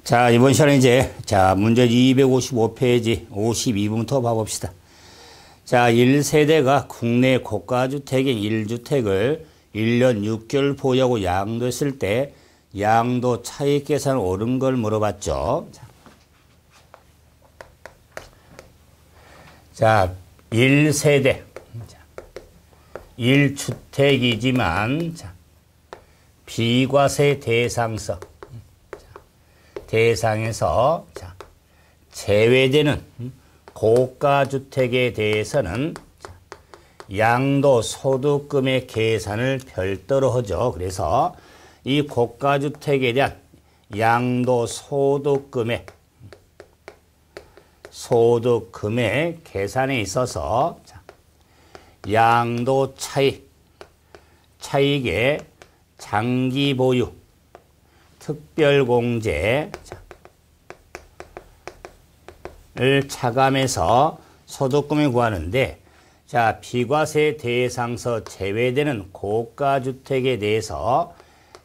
자, 이번 시간에 이제, 문제 255페이지 52번부터 봐봅시다. 자, 1세대가 국내 고가주택인 1주택을 1년 6개월 보유하고 양도했을 때 양도 차익 계산을 옳은 걸 물어봤죠. 자, 1세대. 1주택이지만, 비과세 대상서. 대상에서 제외되는 고가주택에 대해서는 양도소득금의 계산을 별도로 하죠. 그래서 이 고가주택에 대한 양도소득금의 계산에 있어서 차익의 장기보유 특별공제를 차감해서 소득금을 구하는데, 자, 비과세 대상서 제외되는 고가주택에 대해서,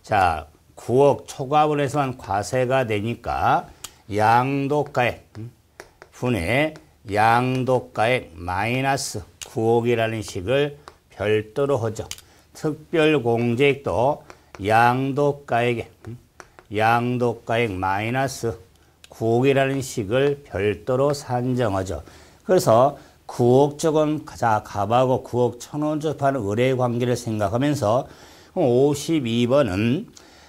자, 9억 초과분 해서만 과세가 되니까 양도가액 분의 양도가액 마이너스 9억이라는 식을 별도로 하죠. 특별공제액도 양도가액 마이너스 9억이라는 식을 별도로 산정하죠. 그래서 9억 쪽은 값하고 9억 1,000원 접하는 의뢰 관계를 생각하면서 52번은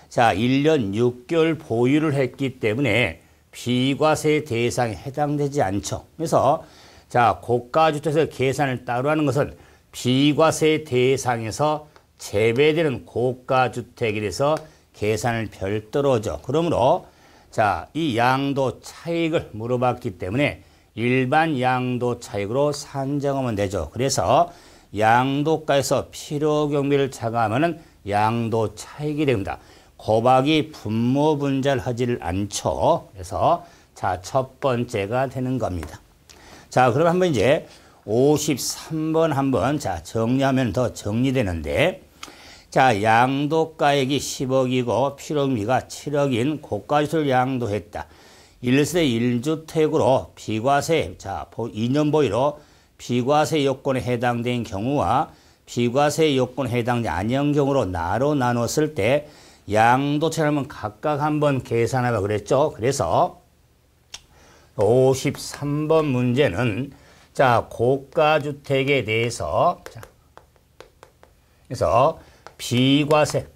1년 6개월 보유를 했기 때문에 비과세 대상에 해당되지 않죠. 그래서 고가주택에서 계산을 따로 하는 것은 비과세 대상에서 제외되는 고가주택에 대해서 계산을 별도로 하죠. 그러므로 이 양도 차익을 물어봤기 때문에 일반 양도 차익으로 산정하면 되죠. 그래서 양도가에서 필요경비를 차감하면 양도 차익이 됩니다. 곱하기 분모 분자를 하지를 않죠. 그래서 첫 번째가 되는 겁니다. 그럼 한번 이제 53번 한번 정리하면 더 정리되는데, 양도가액이 10억이고 필요경비가 7억인 고가주택을 양도했다. 1세대 1주택으로 비과세, 2년 보유로 비과세 요건에 해당된 경우와 비과세 요건에 해당되지 않은 경우로 나로 나눴을 때 양도차익을 각각 한번 계산하라 그랬죠. 그래서 53번 문제는 고가주택에 대해서 그래서 비과세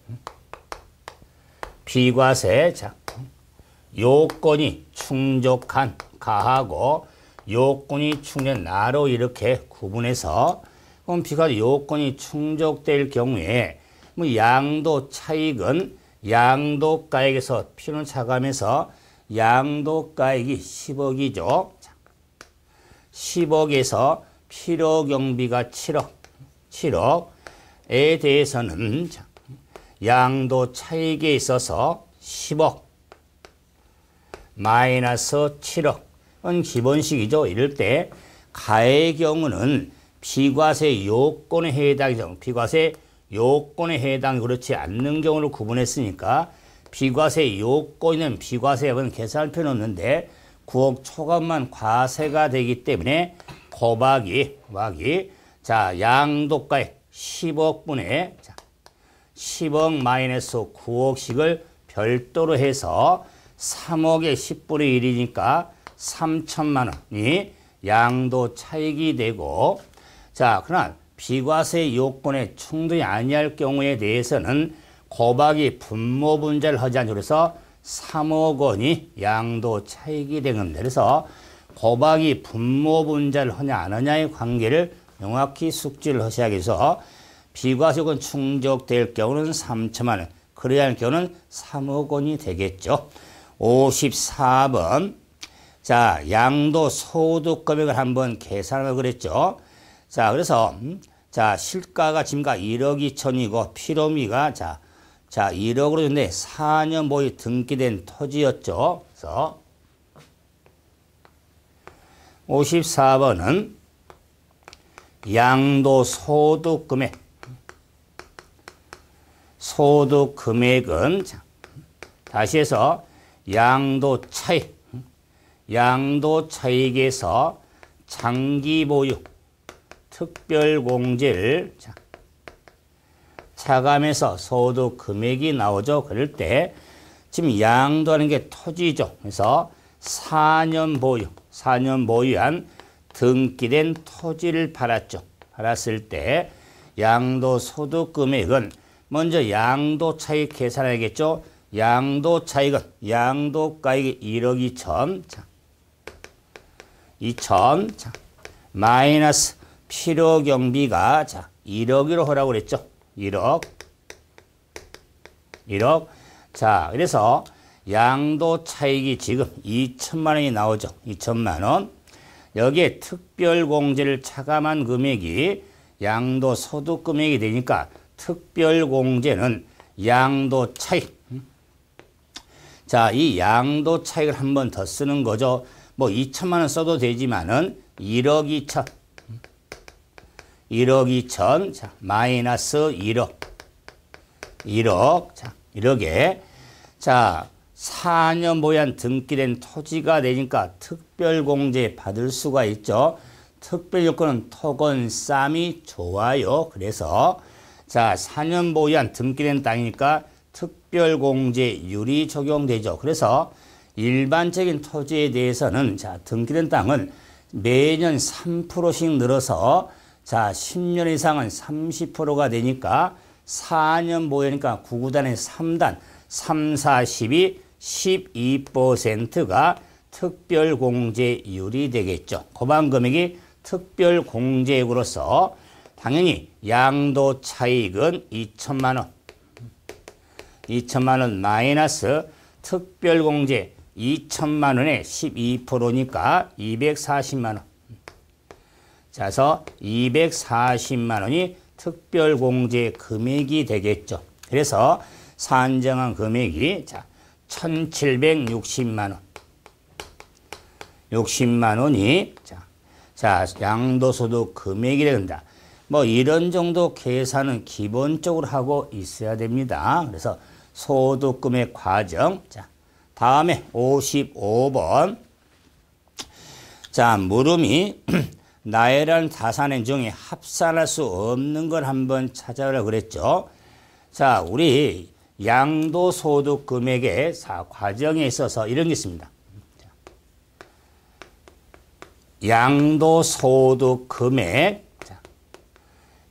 요건이 충족한 가하고 요건이 충족한 나로 이렇게 구분해서, 그럼 비과세 요건이 충족될 경우에 양도 차익은 양도가액에서 필요는 차감해서 양도가액이 10억이죠. 10억에서 필요경비가 7억에 대해서는 양도 차익에 있어서 10억 마이너스 7억은 기본식이죠. 이럴 때 가의 경우는 비과세 요건에 해당하죠. 비과세 요건에 해당 그렇지 않는 경우를 구분했으니까 비과세 요건은 비과세액은 계산할 필요는 없는데 9억 초과만 과세가 되기 때문에 곱하기 양도가액 10억분의 10억 마이너스 9억씩을 별도로 해서 3억의 10분의 1이니까 3천만 원이 양도 차익이 되고, 그러나 비과세 요건에 충분히 아니할 경우에 대해서는 곱하기 분모 분자를 하지 않죠. 그래서 3억 원이 양도 차익이 되는 겁니다. 그래서 곱하기 분모 분자를 하냐 안 하냐의 관계를 명확히 숙지를 하셔야겠어. 비과세 요건 충족될 경우는 3천만 원, 그래야 할 경우는 3억 원이 되겠죠. 54번. 양도 소득 금액을 한번 계산하라고 그랬죠. 그래서 실가가 지금 1억 2천이고 필요미가 1억으로 줬는데 4년 보유 등기된 토지였죠. 그래서 54번은 양도소득금액 소득금액은 다시 해서 양도 차익, 양도 차익에서 장기 보유, 특별 공제를 차감해서 소득 금액이 나오죠. 그럴 때 지금 양도하는 게 토지죠. 그래서 4년 보유, 4년 보유한 등기된 토지를 팔았죠. 팔았을 때 양도 소득 금액은 먼저 양도 차익 계산해야겠죠. 양도 차익은 양도가액이 1억 2천. 자, 2천. 자, 마이너스 필요 경비가 자, 1억으로 하라고 그랬죠. 1억. 1억. 자, 그래서 양도 차익이 지금 2천만 원이 나오죠. 2천만 원. 여기에 특별 공제를 차감한 금액이 양도 소득 금액이 되니까 특별 공제는 양도 차익. 자, 이 양도 차익을 한 번 더 쓰는 거죠. 뭐 2천만 원 써도 되지만은 1억 2천. 1억 2천. 자, 마이너스 1억. 1억. 자, 이렇게. 자, 4년 보유한 등기된 토지가 되니까 특별 공제 받을 수가 있죠. 특별 요건은 토건 쌈이 좋아요. 그래서 자, 4년 보유한 등기된 땅이니까 특별 공제율이 적용되죠. 그래서 일반적인 토지에 대해서는 자, 등기된 땅은 매년 3%씩 늘어서 자, 10년 이상은 30%가 되니까 4년 보유니까 9구단에 3단, 3, 4, 12, 12%가 특별 공제율이 되겠죠. 고반 금액이 특별 공제액으로서 당연히 양도 차익은 2천만 원. 2천만 원 마이너스 특별 공제 2천만 원에 12%니까 240만 원. 자, 그래서 240만 원이 특별 공제 금액이 되겠죠. 그래서 산정한 금액이 자, 1,760만 원. 60만 원이 자, 양도소득 금액이 된다. 뭐 이런 정도 계산은 기본적으로 하고 있어야 됩니다. 그래서 소득금액 과정. 자, 다음에 55번. 자, 물음이 나열한 자산 중에 합산할 수 없는 걸 한번 찾아오라 그랬죠. 자, 우리 양도소득 금액의 과정에 있어서 이런 게 있습니다. 양도소득 금액,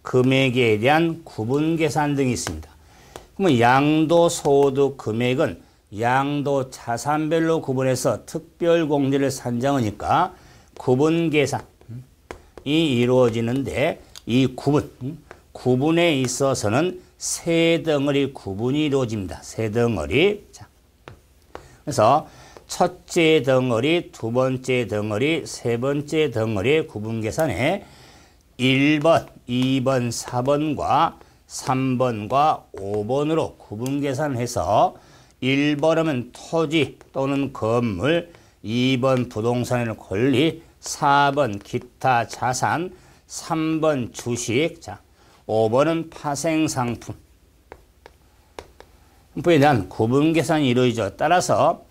금액에 대한 구분 계산 등이 있습니다. 그러면 양도소득 금액은 양도 자산별로 구분해서 특별 공제를 산정하니까 구분 계산이 이루어지는데 이 구분에 있어서는 세 덩어리 구분이 이루어집니다. 세 덩어리. 자, 그래서 첫째 덩어리, 두 번째 덩어리, 세 번째 덩어리의 구분 계산에 1번, 2번, 4번과 3번과 5번으로 구분 계산해서 1번은 토지 또는 건물, 2번 부동산의 권리, 4번 기타 자산, 3번 주식, 자, 5번은 파생상품. 에 대한 구분 계산이 이루어지죠. 따라서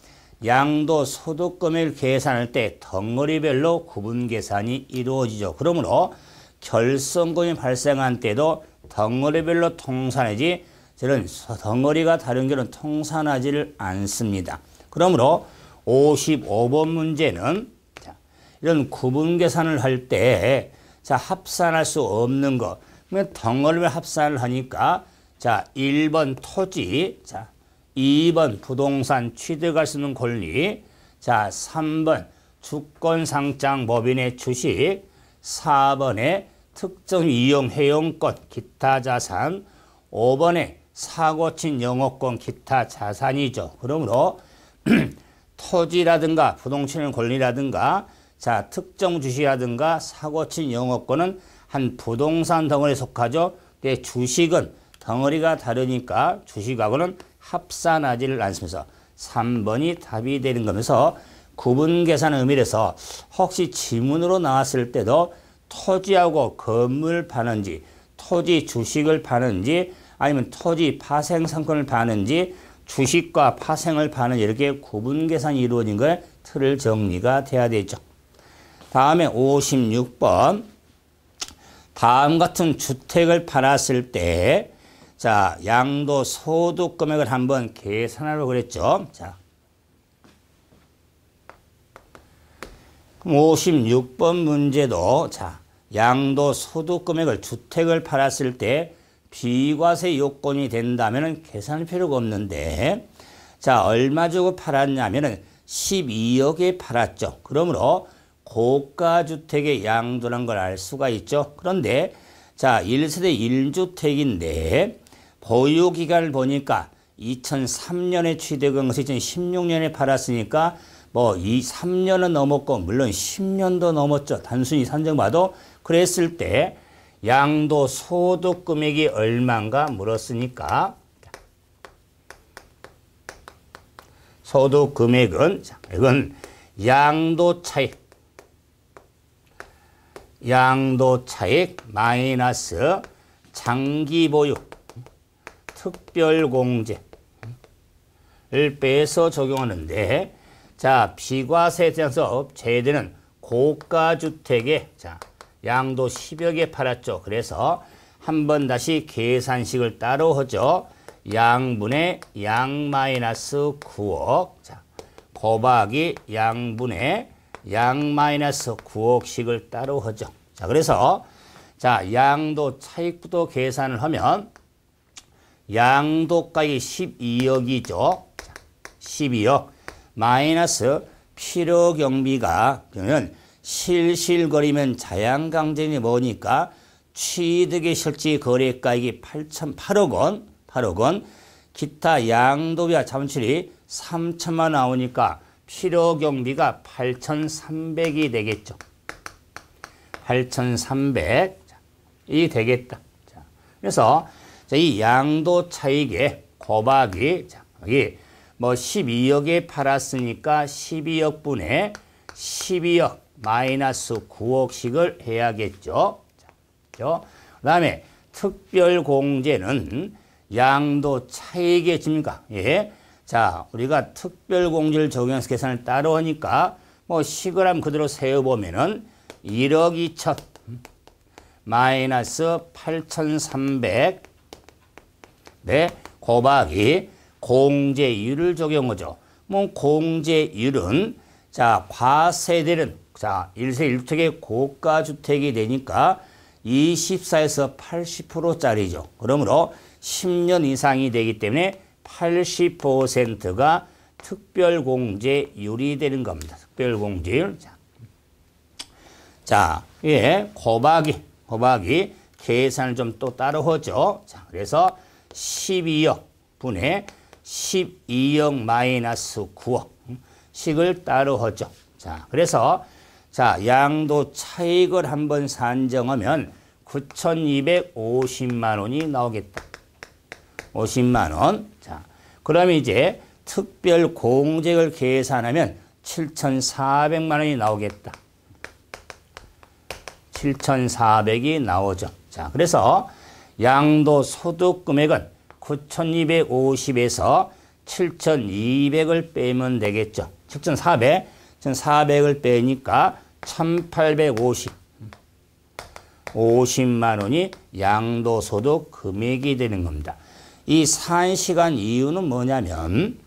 양도 소득금액을 계산할 때 덩어리별로 구분 계산이 이루어지죠. 그러므로 결손금이 발생한 때도 덩어리별로 통산하지 저는 덩어리가 다른 경우는 통산하지를 않습니다. 그러므로 55번 문제는 자, 이런 구분 계산을 할 때 자, 합산할 수 없는 거. 그러면 덩어리를 합산을 하니까 자, 1번 토지, 자, 2번 부동산 취득할 수 있는 권리, 자, 3번 주권상장법인의 주식, 4번에 특정 이용 회용권 기타 자산, 5번에 사고친 영업권 기타 자산이죠. 그러므로 토지라든가 부동산의 권리라든가 자, 특정 주식이라든가 사고친 영업권은 한 부동산 덩어리에 속하죠. 근데 주식은 덩어리가 다르니까 주식하고는 합산하지를 않습니다. 3번이 답이 되는 거면서 구분 계산의 의미에서 혹시 지문으로 나왔을 때도 토지하고 건물 파는지, 토지 주식을 파는지, 아니면 토지 파생상권을 파는지, 주식과 파생을 파는 이렇게 구분 계산이 이루어진 걸 틀을 정리가 돼야 되죠. 다음에 56번. 다음 같은 주택을 팔았을 때, 자, 양도소득 금액을 한번 계산하려고 그랬죠. 자, 56번 문제도, 자, 양도소득 금액을 주택을 팔았을 때 비과세 요건이 된다면 계산할 필요가 없는데, 자, 얼마 주고 팔았냐면은 12억에 팔았죠. 그러므로 고가주택의 양도란 걸 알 수가 있죠. 그런데 자, 1세대 1주택인데 보유기간을 보니까 2003년에 취득한 것이 2016년에 팔았으니까 뭐 3년은 넘었고 물론 10년도 넘었죠. 단순히 산정봐도. 그랬을 때 양도소득 금액이 얼마인가 물었으니까 소득 금액은, 자, 이건 양도차익 마이너스 장기보유 특별공제를 빼서 적용하는데, 자, 비과세 대상에서 제외되는 고가주택에, 자, 양도 10여 개 팔았죠. 그래서 한번 다시 계산식을 따로 하죠. 양분의 양 마이너스 9억, 자, 곱하기 양분의 양 마이너스 9억씩을 따로 하죠. 자, 그래서 자, 양도 차익부터 계산을 하면 양도가액이 12억이죠. 자, 12억 마이너스 필요 경비가, 그러면 실실거리면 자양강제니 뭐니까 취득의 실질 거래가액이 8억 원, 기타 양도비와 자본출이 3천만 원 나오니까 필요 경비가 8,300이 되겠죠. 8,300이 되겠다. 자, 그래서 이 양도 차익의 곱하기, 자, 여기 뭐 12억에 팔았으니까 12억 분의 12억 마이너스 9억씩을 해야겠죠. 그 다음에 특별공제는 양도 차익의 줍니까? 예. 자, 우리가 특별공제를 적용해서 계산을 따로 하니까 뭐 식을 한번 그대로 세어보면은 1억 2천 마이너스 8,300 네, 곱하기 공제율을 적용하죠. 뭐 공제율은, 자, 과세되는, 자, 1세 1주택의 고가주택이 되니까 24에서 80%짜리죠. 그러므로 10년 이상이 되기 때문에 80%가 특별공제율이 되는 겁니다. 특별공제율. 자, 예, 곱하기 계산을 좀 또 따로 하죠. 자, 그래서 12억 분의 12억 마이너스 9억 식을 따로 하죠. 자, 그래서 자, 양도 차익을 한번 산정하면 9,250만 원이 나오겠다. 50만 원. 자, 그러면 이제 특별 공제를 계산하면 7,400만 원이 나오겠다. 7,400이 나오죠. 자, 그래서 양도 소득 금액은 9,250에서 7,200을 빼면 되겠죠. 7,400을 빼니까 1,850. 50만 원이 양도소득 금액이 되는 겁니다. 이 산시간 이유는 뭐냐면,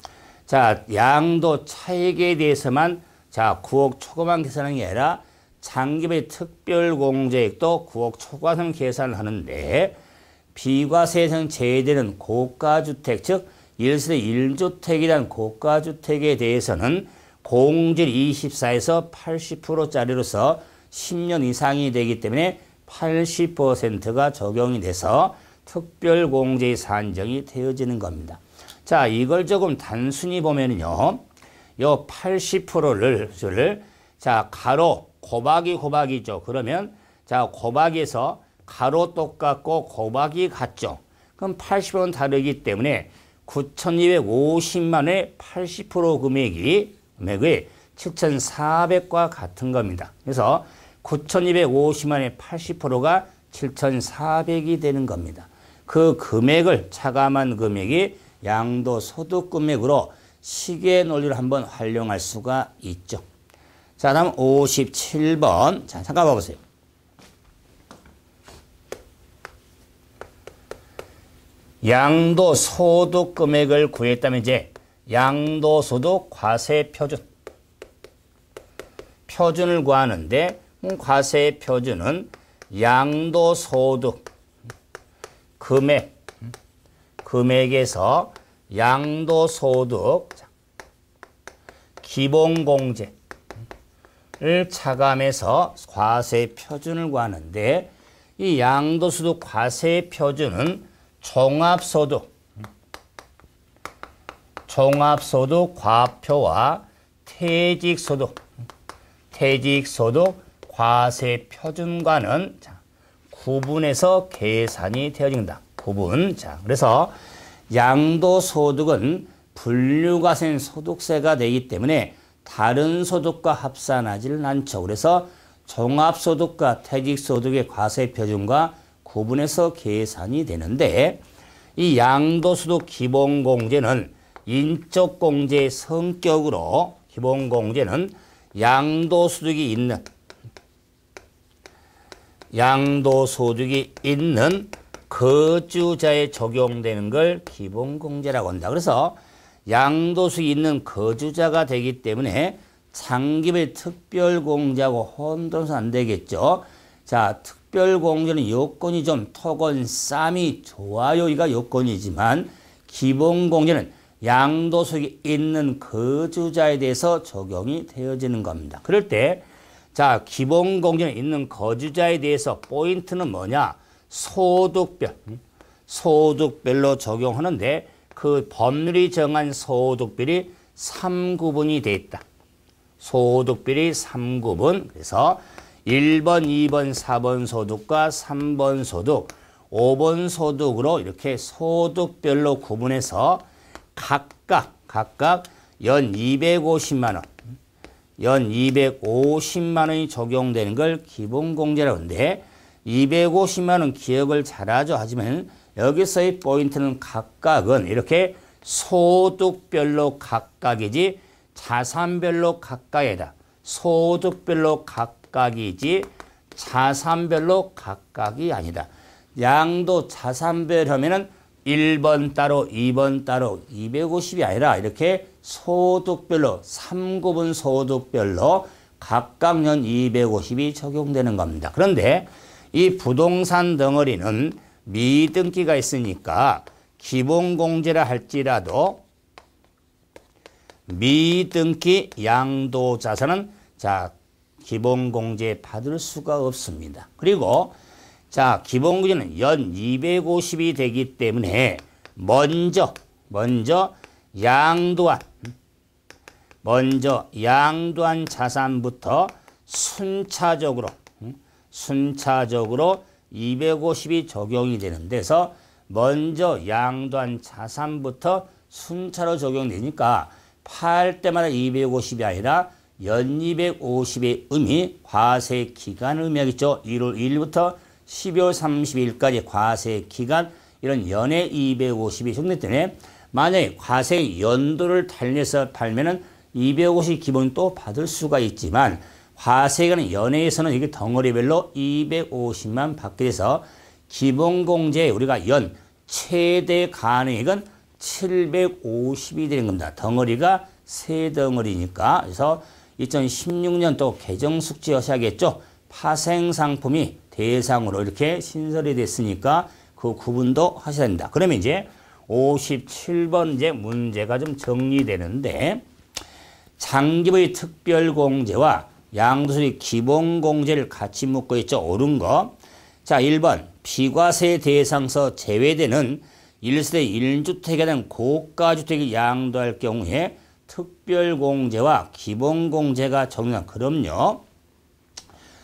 자, 양도 차익에 대해서만, 자, 9억 초과만 계산하는 게 아니라 장기의 특별공제액도 9억 초과만 계산을 하는데, 비과세에서는 제외되는 고가주택, 즉 1세대 1주택이란 고가주택에 대해서는 공제율 24에서 80%짜리로서 10년 이상이 되기 때문에 80%가 적용이 돼서 특별공제의 산정이 되어지는 겁니다. 자, 이걸 조금 단순히 보면요, 요 80%를 자, 가로 곱하기죠. 그러면 자, 곱하기에서 가로 똑같고 곱하기 같죠. 그럼 80%는 다르기 때문에 9,250만 원의 80% 금액이 7,400과 같은 겁니다. 그래서 9,250만 원의 80%가 7,400이 되는 겁니다. 그 금액을 차감한 금액이 양도소득금액으로 시계 논리를 한번 활용할 수가 있죠. 자, 다음 57번. 자, 잠깐 봐보세요. 양도소득금액을 구했다면 이제 양도소득 과세표준. 표준을 구하는데 과세표준은 양도소득 금액에서 양도소득 기본공제를 차감해서 과세표준을 구하는데 이 양도소득 과세표준은 종합소득 과표와 퇴직소득 과세표준과는 구분해서 계산이 되어진다. 구분. 자, 그래서 양도소득은 분류과세는 소득세가 되기 때문에 다른 소득과 합산하지는 않죠. 그래서 종합소득과 퇴직소득의 과세표준과 구분해서 계산이 되는데 이 양도소득 기본공제는 인적공제의 성격으로 기본공제는 양도소득이 있는 거주자에 적용되는 걸 기본공제라고 한다. 그래서 양도소득이 있는 거주자가 되기 때문에 장기별 특별공제하고 혼동해서 안 되겠죠. 자, 특별공제는 요건이 좀 토건, 쌈이 좋아요. 이가 요건이지만 기본공제는 양도소득이 있는 거주자에 대해서 적용이 되어지는 겁니다. 그럴 때 자, 기본공제는 있는 거주자에 대해서 포인트는 뭐냐? 소득별로 적용하는데 그 법률이 정한 소득별이 3구분이 되어 있다. 소득별이 3구분. 그래서 1번, 2번, 4번 소득과 3번 소득, 5번 소득으로 이렇게 소득별로 구분해서 각각 연 250만 원, 연 250만 원이 적용되는 걸 기본공제라고 하는데 250만 원 기억을 잘하죠. 하지만 여기서의 포인트는 각각은 이렇게 소득별로 각각이지 자산별로 각각이다. 소득별로 각각이지 자산별로 각각이 아니다. 양도 자산별 하면은 1번 따로 2번 따로 250이 아니라 이렇게 소득별로 3구분 소득별로 각각 연 250이 적용되는 겁니다. 그런데 이 부동산 덩어리는 미등기가 있으니까 기본공제라 할지라도 미등기 양도자산은 자 기본공제 받을 수가 없습니다. 그리고 자 기본공제는 연 250이 되기 때문에 먼저 양도한 자산부터 순차적으로 250이 적용이 되는 데서 먼저 양도한 자산부터 순차로 적용되니까 팔 때마다 250이 아니라 연 250의 의미, 과세 기간을 의미하겠죠. 1월 1일부터 12월 30일까지 과세 기간, 이런 연에 250이 적용되기 때문에 만약에 과세 연도를 달려서 팔면은 250 기본 또 받을 수가 있지만 과세기간 연회에서는 이게 덩어리별로 250만 받게 돼서 기본공제에 우리가 연 최대 가능액은 750이 되는 겁니다. 덩어리가 세 덩어리니까. 그래서 2016년 또 개정 숙지 하셔야겠죠. 파생상품이 대상으로 이렇게 신설이 됐으니까 그 구분도 하셔야 됩니다. 그러면 이제 57번 이제 문제가 좀 정리되는데 장기부의 특별공제와 양도소득 기본공제를 같이 묶고 있죠. 옳은 거. 자, 1번 비과세 대상서 제외되는 1세대 1주택에 대한 고가주택을 양도할 경우에 특별공제와 기본공제가 적용한. 그럼요.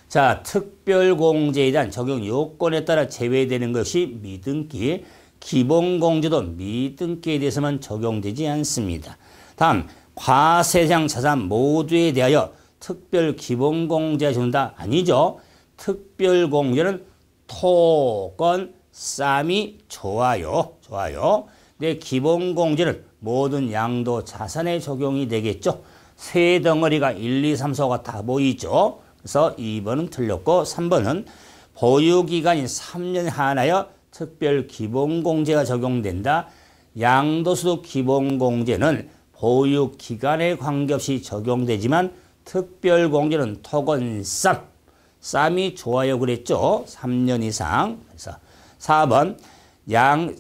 자, 특별공제에 대한 적용 요건에 따라 제외되는 것이 미등기, 기본공제도 미등기에 대해서만 적용되지 않습니다. 다음, 과세장 자산 모두에 대하여 특별 기본공제가 적용된다? 아니죠. 특별공제는 토건, 쌈이 좋아요. 내 기본공제는 모든 양도 자산에 적용이 되겠죠. 세 덩어리가 1, 2, 3, 4가 다 보이죠. 그래서 2번은 틀렸고 3번은 보유기간이 3년 하나여 특별 기본공제가 적용된다. 양도소득 기본공제는 보유기간에 관계없이 적용되지만 특별공제는 토건 쌈이 좋아요 그랬죠. 3년 이상. 그래서 4번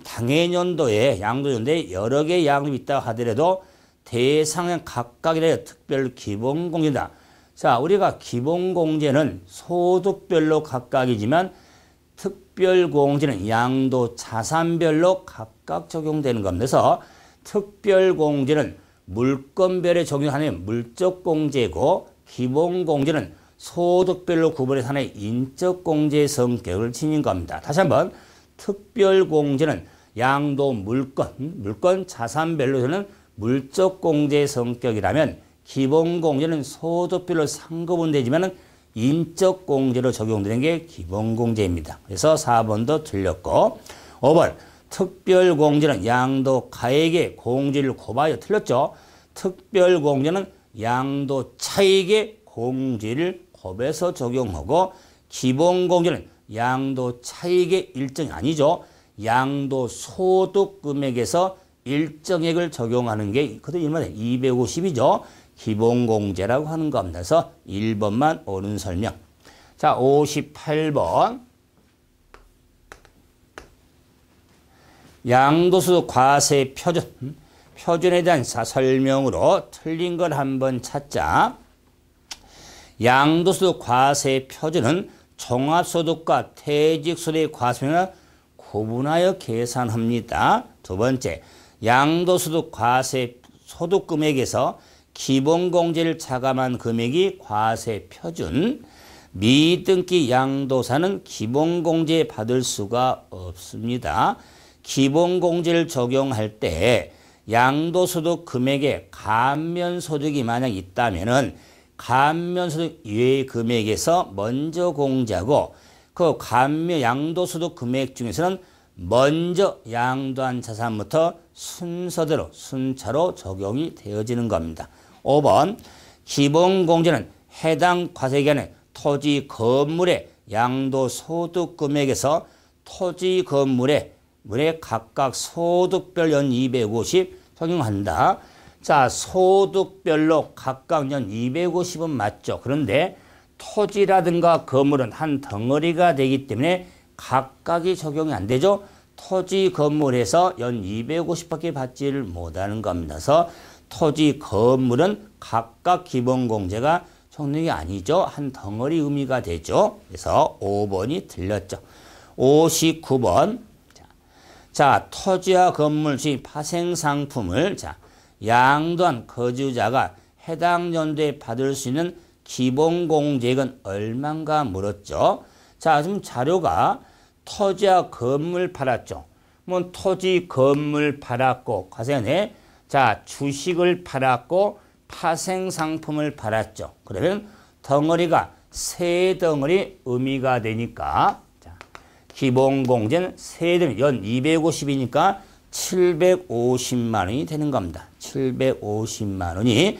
당해년도에 양도연도에 여러 개의 양도이 있다 하더라도 대상은 각각에 대해 특별 기본공제다. 자, 우리가 기본공제는 소득별로 각각이지만 특별공제는 양도 자산별로 각각 적용되는 겁니다. 그래서 특별공제는 물건별에 적용하는 물적공제고 기본공제는 소득별로 구분해서 하나의 인적공제의 성격을 지닌 겁니다. 다시 한번 특별공제는 양도 물건 자산별로서는 물적공제의 성격이라면 기본공제는 소득별로 상구분되지만 인적공제로 적용되는 게 기본공제입니다. 그래서 4번도 틀렸고 5번 특별공제는 양도 가액에 공제를 곱하여 틀렸죠. 특별공제는 양도 차익에 공제를 곱해서 적용하고 기본공제는 양도 차익의 일정이 아니죠. 양도 소득 금액에서 일정액을 적용하는 게 그것도 250이죠. 기본공제라고 하는 겁니다. 그래서 1번만 옳은 설명. 자, 58번. 양도소득 과세 표준. 표준에 대한 설명으로 틀린 걸 한번 찾자. 양도소득 과세 표준은 종합소득과 퇴직소득의 과세를 구분하여 계산합니다. 두 번째, 양도소득 과세 소득금액에서 기본공제를 차감한 금액이 과세 표준. 미등기 양도사는 기본공제 받을 수가 없습니다. 기본공제를 적용할 때 양도소득 금액에 감면소득이 만약 있다면은 감면소득 이외의 금액에서 먼저 공제하고 그 양도소득 금액 중에서는 먼저 양도한 자산부터 순서대로 순차로 적용이 되어지는 겁니다. 5번 기본공제는 해당 과세기간에 토지 건물의 양도소득 금액에서 토지 건물의 각각 소득별 연 250 적용한다. 자, 소득별로 각각 연 250은 맞죠. 그런데 토지라든가 건물은 한 덩어리가 되기 때문에 각각이 적용이 안 되죠. 토지 건물에서 연 250밖에 받지를 못하는 겁니다. 그래서 토지 건물은 각각 기본공제가 적용이 아니죠. 한 덩어리 의미가 되죠. 그래서 5번이 틀렸죠. 59번. 자, 토지와 건물 시 파생상품을 양도한 거주자가 해당 연도에 받을 수 있는 기본공제액은 얼마인가 물었죠. 자, 지금 자료가 토지와 건물 팔았죠. 뭐 토지, 건물 팔았고 과세네. 자, 주식을 팔았고 파생상품을 팔았죠. 그러면 덩어리가 세 덩어리 의미가 되니까 기본공제는 세 덩어리 연 250이니까 750만 원이 되는 겁니다. 750만 원이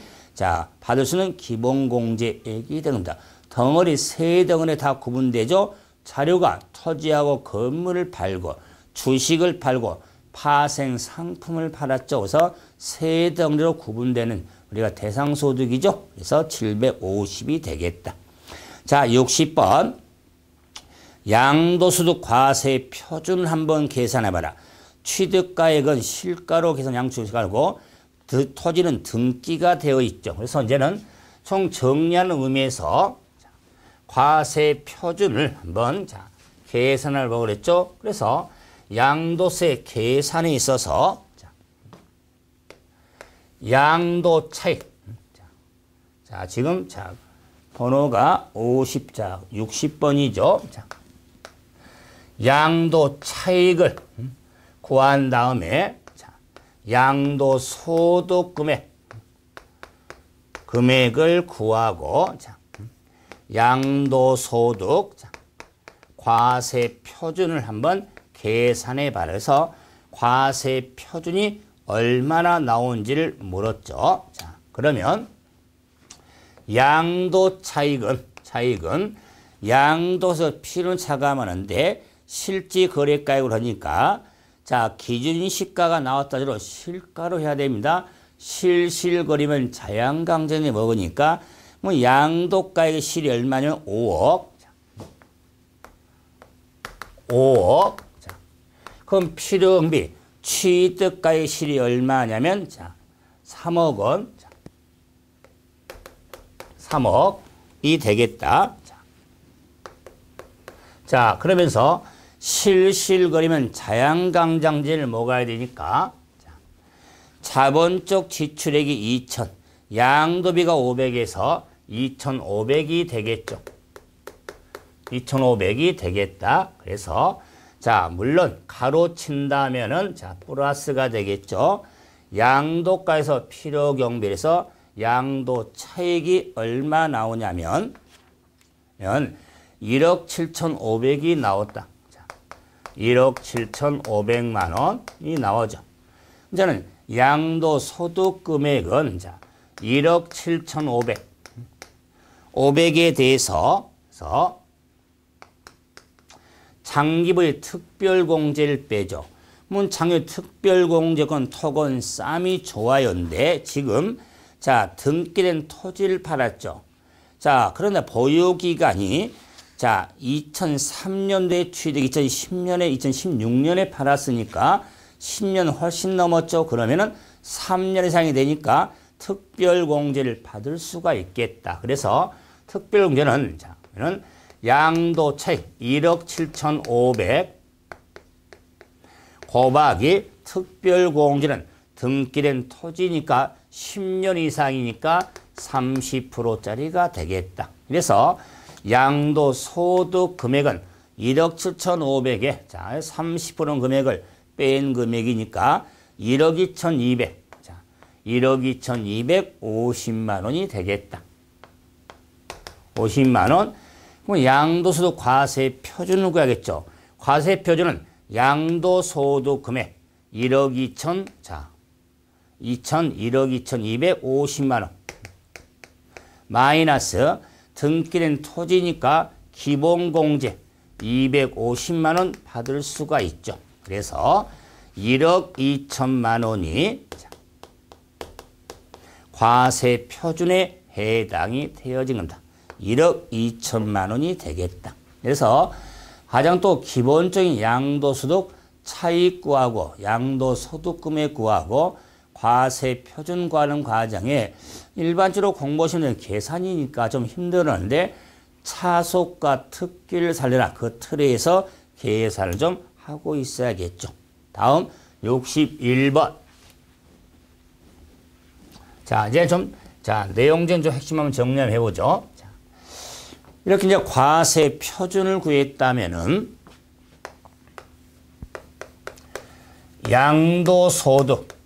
받을 수 있는 기본공제액이 되는 겁니다. 덩어리 세 덩어리 다 구분되죠. 자료가 토지하고 건물을 팔고 주식을 팔고 파생 상품을 팔았죠. 그래서 세 덩어리로 구분되는 우리가 대상소득이죠. 그래서 750이 되겠다. 자, 60번. 양도소득 과세 표준을 한번 계산해봐라. 취득가액은 실가로 계산 양축하고 토지는 등기가 되어 있죠. 그래서 이제는 총 정리하는 의미에서 과세 표준을 한번 계산을 보고 그랬죠. 그래서 양도세 계산에 있어서 양도 차익. 지금 번호가 60번이죠. 양도 차익을 구한 다음에 양도 금액을 구하고 양도소득 과세 표준을 한번 계산해 봐서 과세 표준이 얼마나 나온지를 물었죠. 자, 그러면 양도 차익은 양도에서 필요는 차감하는데 실지 거래가액을 하니까 자, 기준 시가가 나왔다지로 실가로 해야 됩니다. 실거리면 자양강정에 먹으니까 뭐 양도가액의 실이 얼마냐면 5억. 5억. 자, 그럼 필요응비 취득가액의 실이 얼마냐면 자, 3억 원. 자, 3억이 되겠다. 자, 그러면서 실거리면 자양강장제를 먹어야 되니까 자, 자본적 지출액이 2,000, 양도비가 500에서 2,500이 되겠죠. 2,500이 되겠다. 그래서 자, 물론 가로 친다면은 자, 플러스가 되겠죠. 양도가에서 필요경비에서 양도 차익이 얼마 나오냐면 1억 7,500이 나왔다. 자, 1억 7,500만 원이 나오죠. 이제는 양도 소득 금액은 자, 1억 7,500. 500에 대해서 장기부의 특별공제를 빼죠. 장기 특별공제건 토건 쌈이 좋아요인데 지금 자, 등기된 토지를 팔았죠. 자, 그런데 보유기간이 자, 2003년도에 취득, 2010년에, 2016년에 팔았으니까 10년 훨씬 넘었죠. 그러면은 3년 이상이 되니까 특별공제를 받을 수가 있겠다. 그래서 특별공제는 자, 양도 차익 1억 7,500 곱하기 특별공제는 등기된 토지니까 10년 이상이니까 30%짜리가 되겠다. 그래서 양도 소득 금액은 1억 7,500에 자, 30% 금액을 뺀 금액이니까 1억 2,200. 자, 1억 2,250만 원이 되겠다. 50만 원. 그럼 양도소득 과세 표준을 구하겠죠. 과세 표준은 양도소득 금액 1억 2천, 자, 1억 2,250만 원. 마이너스 등기된 토지니까 기본공제 250만 원 받을 수가 있죠. 그래서 1억 2천만 원이 과세 표준에 해당이 되어진 겁니다. 1억 2천만 원이 되겠다. 그래서 가장 또 기본적인 양도소득 차익 구하고 양도소득금액 구하고 과세 표준 구하는 과정에 일반적으로 공부하시는 계산이니까 좀 힘들었는데 차속과 특기를 살려라 그 틀에서 계산을 좀 하고 있어야겠죠. 다음 61번. 자, 이제 내용적인 좀 핵심 한번 정리 한번 해보죠. 자, 이렇게 이제 과세 표준을 구했다면은 양도소득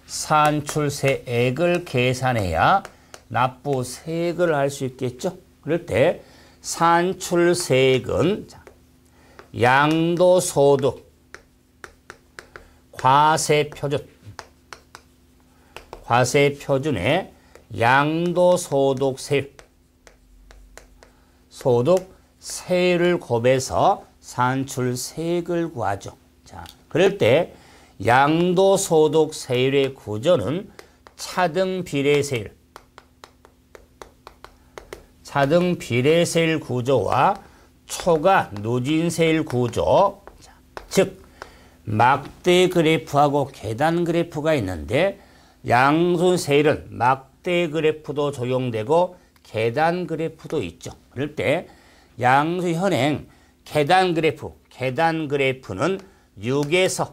산출세액을 계산해야 납부세액을 할 수 있겠죠. 그럴 때 산출세액은 양도소득 과세표준에 양도소득세율을 곱해서 산출세액을 구하죠. 자, 그럴 때 양도소득세율의 구조는 차등비례세율 구조와 초과 누진세율 구조, 즉 막대 그래프하고 계단 그래프가 있는데 양수세율은 막대 그래프도 적용되고 계단 그래프도 있죠. 그럴 때 양수 현행 계단 그래프는 6에서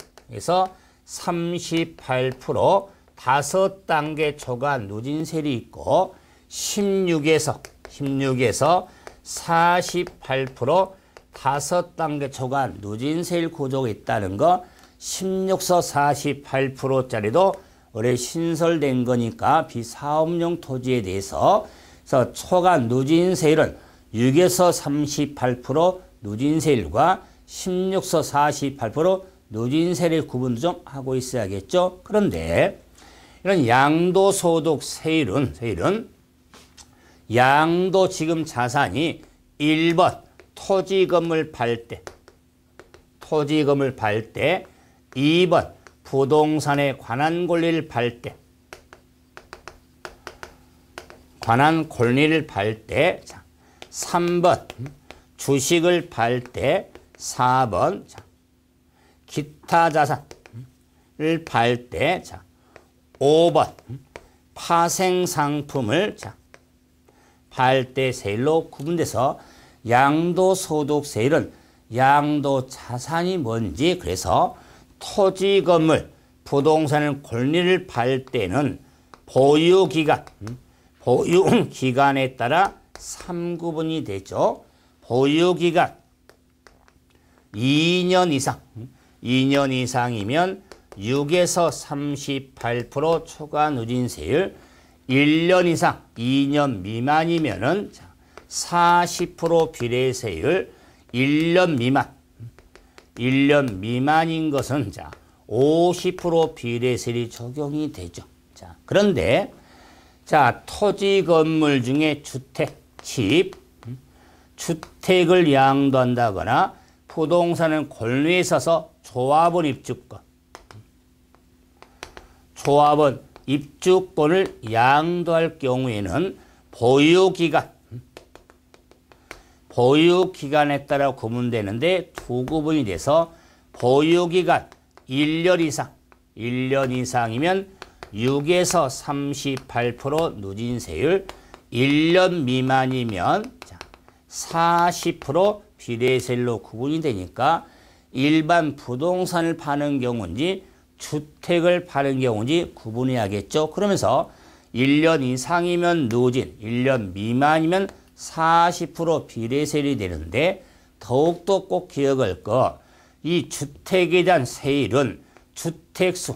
38% 5단계 초과 누진세율이 있고 16에서 48% 5단계 초과 누진세율 구조가 있다는 거 16서 48%짜리도 올해 신설된 거니까 비사업용 토지에 대해서 초과 누진세율은 6에서 38% 누진세율과 16서 48% 누진세율 구분도 좀 하고 있어야겠죠. 그런데 이런 양도소득세율은 양도 지금 자산이 1번 토지건물 팔 때, 2번 부동산의 관한 권리를 팔 때, 자, 3번 주식을 팔 때, 4번 자, 기타 자산을 팔 때, 자, 5번 파생 상품을 팔 때 세율로 구분돼서 양도소득세율은 양도 자산이 뭔지, 그래서 토지, 건물, 부동산의 권리를 팔 때는 보유기간에 따라 3구분이 되죠. 보유기간 2년 이상이면 6에서 38% 초과 누진세율, 1년 이상 2년 미만이면은 40% 비례세율, 1년 미만인 것은 50% 비례세율이 적용이 되죠. 자, 그런데 토지 건물 중에 주택을 양도한다거나 부동산은 권리에 있어서 조합원 입주권을 양도할 경우에는 보유기간에 따라 구분되는데 두 구분이 돼서 보유기간 1년 이상이면 6에서 38% 누진세율, 1년 미만이면 40% 비례세율로 구분이 되니까 일반 부동산을 파는 경우인지 주택을 파는 경우인지 구분해야겠죠. 그러면서 1년 이상이면 누진, 1년 미만이면 40% 비례세율이 되는데 더욱더 꼭 기억할 거, 이 주택에 대한 세율은 주택수,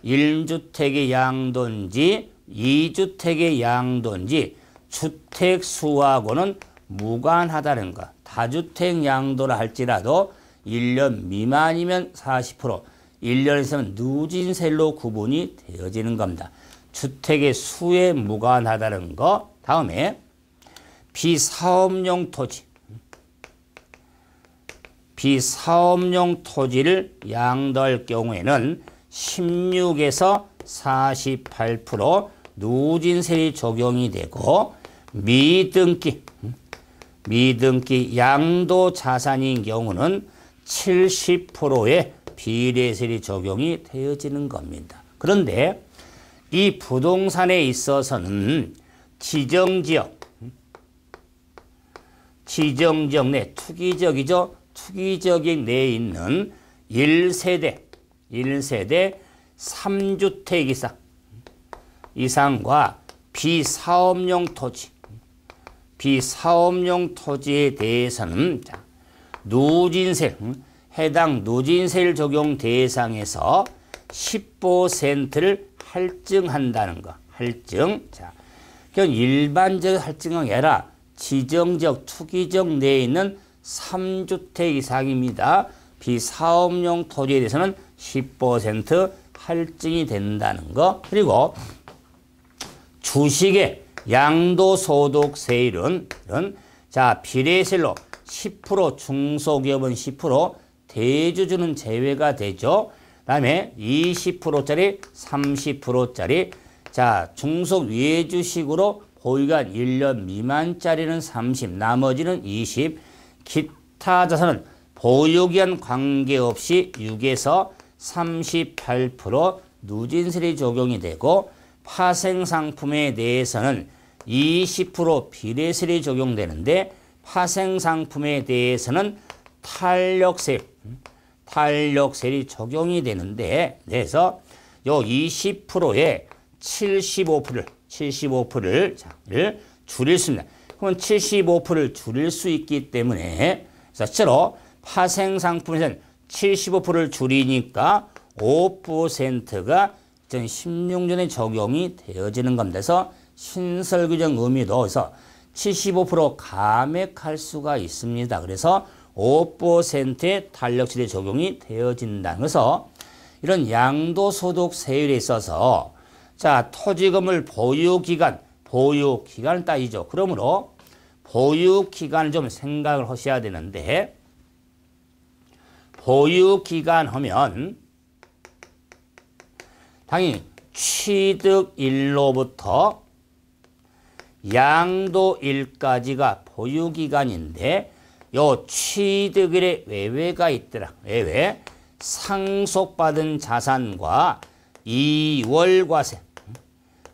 1주택의 양도인지 2주택의 양도인지 주택수하고는 무관하다는 거. 다주택 양도를 할지라도 1년 미만이면 40%, 1년 이상은 누진세율로 구분이 되어지는 겁니다. 주택의 수에 무관하다는 거. 다음에 비사업용 토지를 양도할 경우에는 16에서 48% 누진세율이 적용이 되고, 미등기 양도 자산인 경우는 70%의 비례세율이 적용이 되어지는 겁니다. 그런데 이 부동산에 있어서는 지정지역 내 투기적이죠. 투기적인 내에 있는 1세대 3주택 이상과 비사업용 토지에 대해서는 해당 누진세율 적용 대상에서 10%를 할증한다는 거. 자, 그건 일반적 할증이 아니라 지정적, 투기적 내에 있는 3주택 이상입니다. 비사업용 토지에 대해서는 10% 할증이 된다는 거. 그리고 주식의 양도소득세율은 비례세율로 10%, 중소기업은 10%, 대주주는 제외가 되죠. 그 다음에 20%짜리, 30%짜리, 중속 외주식으로 보유기간 1년 미만짜리는 30, 나머지는 20, 기타 자산은 보유기간 관계없이 6에서 38% 누진세율이 적용이 되고, 파생상품에 대해서는 20% 비례세율이 적용되는데, 파생상품에 대해서는 탄력세율이 적용이 되는데, 그래서 요 20%에 75%를 줄일 수 있습니다. 그러면 75%를 줄일 수 있기 때문에, 실제로 파생상품에서는 75%를 줄이니까 5%가 2016년에 적용이 되어지는 겁니다. 그래서 신설규정 의미도 해서 75% 감액할 수가 있습니다. 그래서 5%의 탄력실이 적용이 되어진다는 것은 이런 양도소득 세율에 있어서 자, 토지건물 보유기간을 따지죠. 그러므로 보유기간을 좀 생각을 하셔야 되는데, 보유기간 하면 당연히 취득일로부터 양도일까지가 보유기간인데, 요 취득일에 외외가 있더라. 외외. 상속받은 자산과 이월과세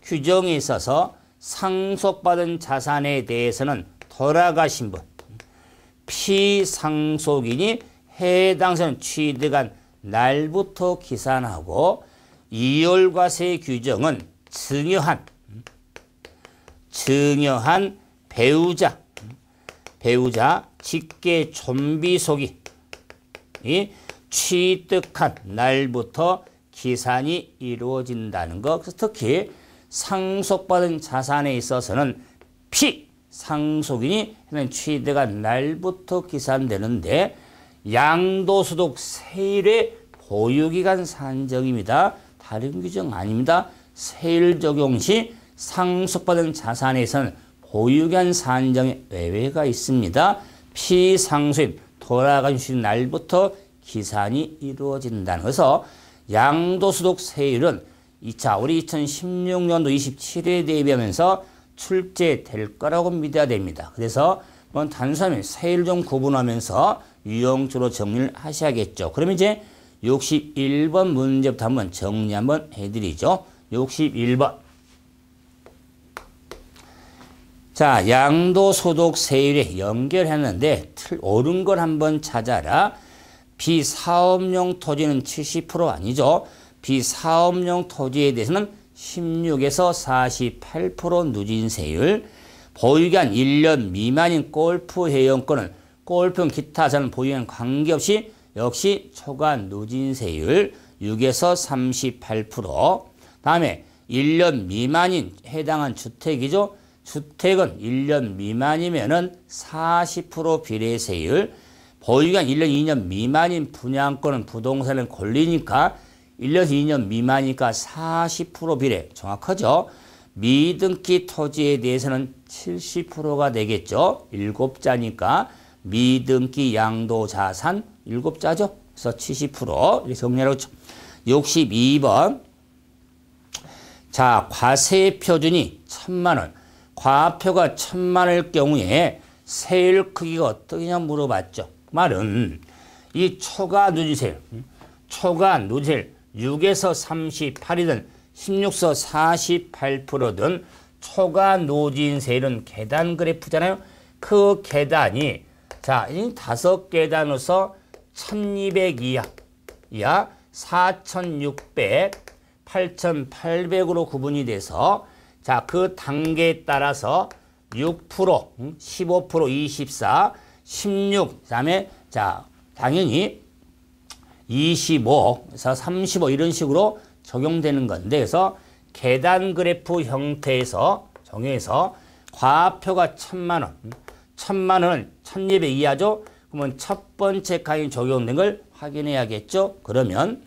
규정이 있어서 상속받은 자산에 대해서는 돌아가신 분, 피상속인이 해당 사람 취득한 날부터 기산하고, 이월과세 규정은 증여한 배우자 직계 존비속이 취득한 날부터 기산이 이루어진다는 것. 특히 상속받은 자산에 있어서는 피상속인이 취득한 날부터 기산되는데, 양도소득 세율의 보유기간 산정입니다. 다른 규정 아닙니다. 세율 적용 시 상속받은 자산에서는 보유기간 산정에 외외가 있습니다. 피상속인 돌아가신 날부터 기산이 이루어진다는 것은 양도소득 세율은 우리 2016년도 27회에 대비하면서 출제될 거라고 믿어야 됩니다. 그래서 단순하면 세율 좀 구분하면서 유형적으로 정리를 하셔야겠죠. 그러면 이제 61번 문제부터 한번 정리 한번 해드리죠. 61번. 자, 양도소득 세율에 연결했는데 옳은 걸 한번 찾아라. 비사업용 토지는 70% 아니죠. 비사업용 토지에 대해서는 16에서 48% 누진세율, 보유기간 1년 미만인 골프 회원권은 골프용 기타 자산 보유기간 관계없이 역시 초과 누진세율 6에서 38%. 다음에 1년 미만인 해당한 주택이죠. 주택은 1년 미만이면은 40% 비례세율, 보유기간 1년, 2년 미만인 분양권은 부동산은 권리니까 1년, 2년 미만이니까 40% 비례. 정확하죠? 미등기 토지에 대해서는 70%가 되겠죠? 7자니까 미등기 양도자산 7자죠? 그래서 70% 이렇게 정리하라고 했죠. 62번. 자, 과세 표준이 1000만원. 과표가 1000만원일 경우에 세율 크기가 어떠냐 물어봤죠. 말은 이 초과 누진세율 6에서 38이든 16에서 48%든 초과 누진세율은 계단 그래프잖아요. 그 계단이 자, 이 5계단으로서 1200 이하 4600, 8800으로 구분이 돼서 자, 그 단계에 따라서 6%, 15%, 24, 16, 그 다음에 자, 당연히 25에서 35 이런 식으로 적용되는 건데, 그래서 계단 그래프 형태에서 정해서 과표가 1000만원, 1000만원은 1200 이하죠? 그러면 첫 번째 칸이 적용된 걸 확인해야겠죠? 그러면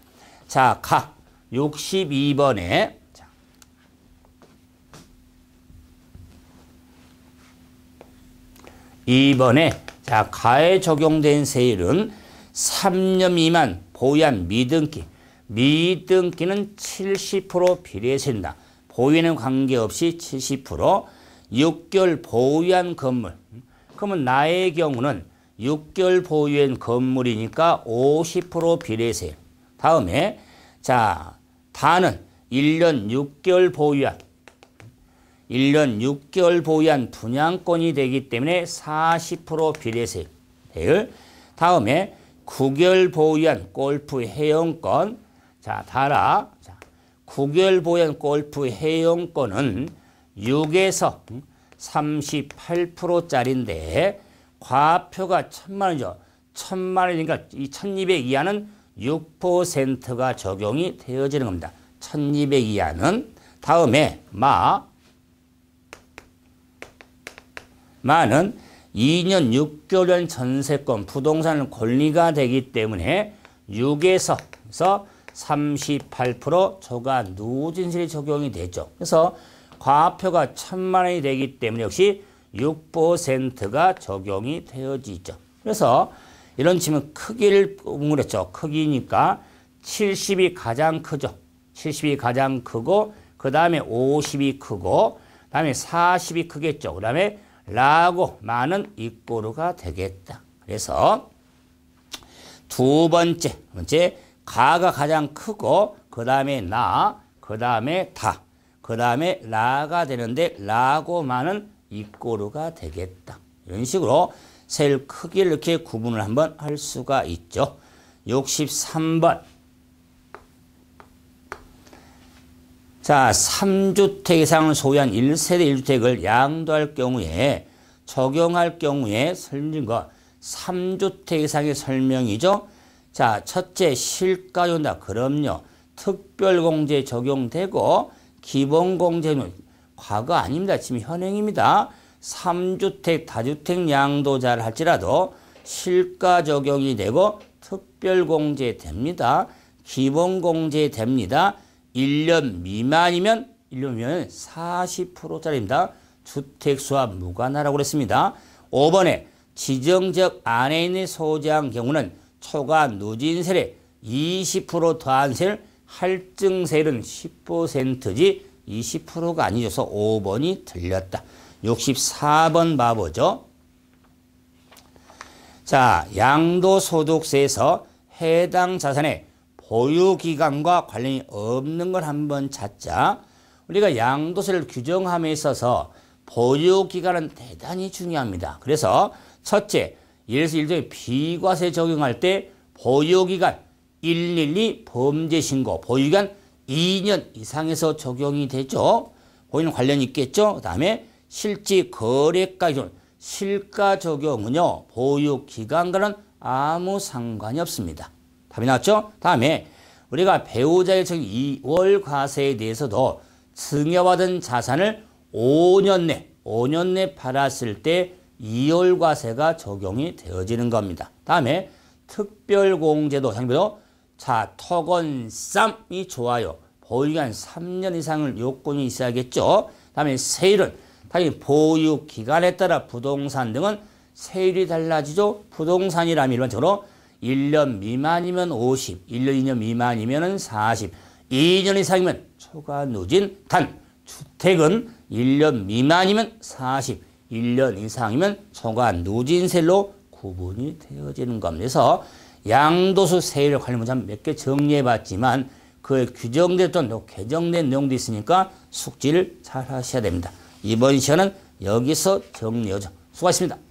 자, 각 62번에 2번에 자, 가에 적용된 세율은 3년 미만 보유한 미등기. 미등기는 70% 비례세율이다. 보유에는 관계없이 70%. 6개월 보유한 건물. 그러면 나의 경우는 6개월 보유한 건물이니까 50% 비례세율. 다음에 자, 다는 1년 6개월 보유한 1년 6개월 보유한 분양권이 되기 때문에 40% 비례세율. 다음에 9개월 보유한 골프 회원권. 자, 달아. 자, 9개월 보유한 골프 회원권은 6에서 38%짜리인데 과표가 1000만원이죠. 1000만원이니까 이 1200 이하는 6%가 적용이 되어지는 겁니다. 1200 이하는. 다음에 마는 2년 6개월은 전세권 부동산 권리가 되기 때문에 6에서 38% 초과 누진세율이 적용이 되죠. 그래서 과표가 1,000만 원이 되기 때문에 역시 6%가 적용이 되어지죠. 그래서 이런 질문 크기를 물었죠. 크기니까 70이 가장 크죠. 70이 가장 크고 그 다음에 50이 크고 그 다음에 40이 크겠죠. 그 다음에 라고 많은 이꼬르가 되겠다. 그래서 두 번째 가가 가장 크고 그 다음에 나, 그 다음에 다, 그 다음에 라가 되는데 라고 많은 이꼬르가 되겠다. 이런 식으로 셀 크기를 이렇게 구분을 한번 할 수가 있죠. 63번. 자, 3주택 이상을 소유한 1세대 1주택을 양도할 경우에 적용할 경우에 설명과 3주택 이상의 설명이죠. 자, 첫째 실가요인다. 그럼요. 특별공제 적용되고 기본공제는 과거 아닙니다. 지금 현행입니다. 3주택 다주택 양도자를 할지라도 실가 적용이 되고 특별공제 됩니다. 기본공제 됩니다. 1년 미만이면 40%짜리입니다. 주택수와 무관하라고 그랬습니다. 5번에 지정지역 안에 있는 소재한 경우는 초과 누진세율에 20% 더한 세율 할증세율은 10%지 20%가 아니어서 5번이 틀렸다. 64번 봐보죠. 자, 양도소득세에서 해당 자산의 보유기간과 관련이 없는 걸 한번 찾자. 우리가 양도세를 규정함에 있어서 보유기간은 대단히 중요합니다. 그래서 첫째, 예를 들어서 일종의 비과세 적용할 때 보유기간 112 범죄신고, 보유기간 2년 이상에서 적용이 되죠. 보유는 관련이 있겠죠. 그 다음에 실지 거래가 기준, 실가 적용은요, 보유기간과는 아무 상관이 없습니다. 답이 나왔죠? 다음에 우리가 배우자의 2월 과세에 대해서도 증여받은 자산을 5년 내 팔았을 때 2월 과세가 적용이 되어지는 겁니다. 다음에 특별공제도 형태로 자, 토건쌈이 좋아요. 보유기간 3년 이상을 요건이 있어야겠죠. 다음에 세율은 당연히 보유기간에 따라 부동산 등은 세율이 달라지죠. 부동산이라면 일반적으로 1년 미만이면 50, 1년 2년 미만이면 40, 2년 이상이면 초과 누진, 단 주택은 1년 미만이면 40, 1년 이상이면 초과 누진세로 구분이 되어지는 겁니다. 그래서 양도소 세율에 관련 문제 몇 개 정리해 봤지만 그에 규정됐던 또 개정된 내용도 있으니까 숙지를 잘 하셔야 됩니다. 이번 시간은 여기서 정리하죠. 수고하셨습니다.